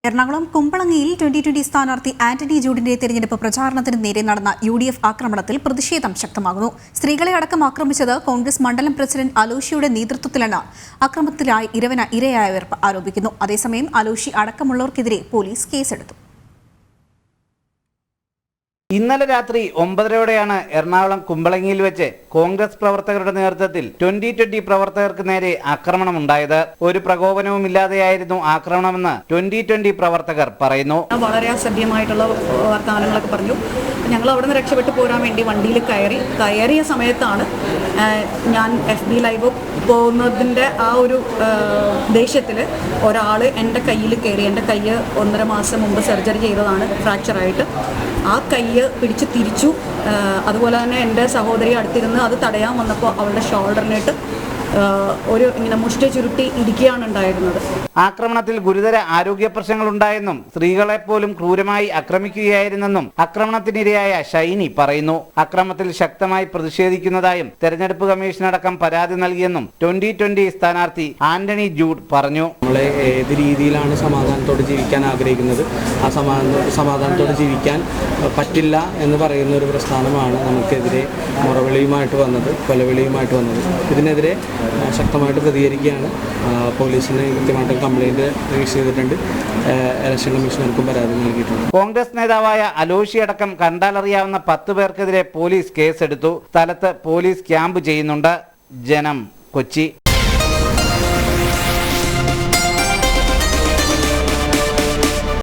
എറണാകുളം കുമ്പളങ്ങിയിൽ 2020 സ്ഥാനാർത്ഥി ആന്റണി ജൂഡിന്റെ തെരഞ്ഞെടുപ്പ് പ്രചാരണത്തിന് നേരെ നടന്ന UDF ആക്രമണത്തിൽ പ്രതിഷേധം ശക്തമാകുന്നു. സ്ത്രീകളെ അടക്കം ആക്രമിച്ചത് കോൺഗ്രസ് മണ്ഡലം പ്രസിഡന്റ് അലോഷിയുടെ നേതൃത്വത്തിലാണ് ആക്രമണത്തിലായി ഇരയായവർ ആരോപിക്കുന്നു. അതേസമയം അലോഷി അടക്കമുള്ളവർക്കെതിരെ പോലീസ് കേസെടുത്തു. ഇന്നലെ രാത്രി 9:30യോടെയാണ് എറണാകുളം കുമ്പളങ്ങിയിൽ വെച്ച് കോൺഗ്രസ് പ്രവർത്തകരുടെ നേതൃത്വത്തിൽ 2020 പ്രവർത്തകർക്ക് നേരെ ആക്രമണമുണ്ടായത്. ഒരു പ്രകോപനവുമില്ലാതെയായിരുന്നു ആക്രമണമെന്ന് 2020 പ്രവർത്തകർ പറയുന്നു. വളരെ അസഭ്യമായിട്ടുള്ള വർത്തമാനങ്ങളൊക്കെ പറഞ്ഞു. ഞങ്ങൾ അവിടെ നിന്ന് രക്ഷപ്പെട്ടു പോരാൻ വേണ്ടി വണ്ടിയിൽ കയറിയ സമയത്താണ് ഞാൻ FB ലൈവ് പോകുന്നതിൻ്റെ ആ ഒരു ദേഷ്യത്തിൽ ഒരാൾ എൻ്റെ കയ്യിൽ കയറി. എൻ്റെ കൈ 1.5 മാസം മുമ്പ് സർജറി ചെയ്തതാണ്, ഫ്രാക്ചറായിട്ട്. ആ കൈ പിടിച്ച് തിരിച്ചു. അതുപോലെ തന്നെ എൻ്റെ സഹോദരി അടുത്തിരുന്ന് അത് തടയാൻ വന്നപ്പോൾ അവളുടെ ഷോൾഡറിനിട്ട് ഒരു ഇങ്ങനെ മുഷ്ടി ചുരുട്ടി ഇരിക്കുകയാണ് ഉണ്ടായിരുന്നത്. ആക്രമണത്തിൽ ഗുരുതര ആരോഗ്യ പ്രശ്നങ്ങളുണ്ടായെന്നും സ്ത്രീകളെ പോലും ക്രൂരമായി ആക്രമിക്കുകയായിരുന്നെന്നും ആക്രമണത്തിനിരയായ ഷൈനി പറയുന്നു. അക്രമത്തിൽ ശക്തമായി പ്രതിഷേധിക്കുന്നതായും തെരഞ്ഞെടുപ്പ് കമ്മീഷനടക്കം പരാതി നൽകിയെന്നും 2020 സ്ഥാനാർത്ഥി ആന്റണി ജൂഡ് പറഞ്ഞു. നമ്മളെ ഏത് രീതിയിലാണ് സമാധാനത്തോടെ ജീവിക്കാൻ ആഗ്രഹിക്കുന്നത്, ആ സമാധാനത്തോടെ ജീവിക്കാൻ പറ്റില്ല എന്ന് പറയുന്ന ഒരു പ്രസ്ഥാനമാണ് നമുക്കെതിരെ മുറവിളിയുമായിട്ട് വന്നത്, കൊലവിളിയുമായിട്ട് വന്നത്. ഇതിനെതിരെ ശക്തമായിട്ട് പ്രതികരിക്കുകയാണ്. പോലീസിന് കൃത്യമായിട്ട് കംപ്ലൈൻറ്റ് രജിസ്റ്റർ ചെയ്തിട്ടുണ്ട്. ഇലക്ഷൻ കമ്മീഷണർക്കും പരാതി നൽകിയിട്ടുണ്ട്. കോൺഗ്രസ് നേതാവായ അലോഷി അടക്കം കണ്ടാലറിയാവുന്ന 10 പേർക്കെതിരെ പോലീസ് കേസെടുത്തു. സ്ഥലത്ത് പോലീസ് ക്യാമ്പ് ചെയ്യുന്നുണ്ട്. ജനം, കൊച്ചി.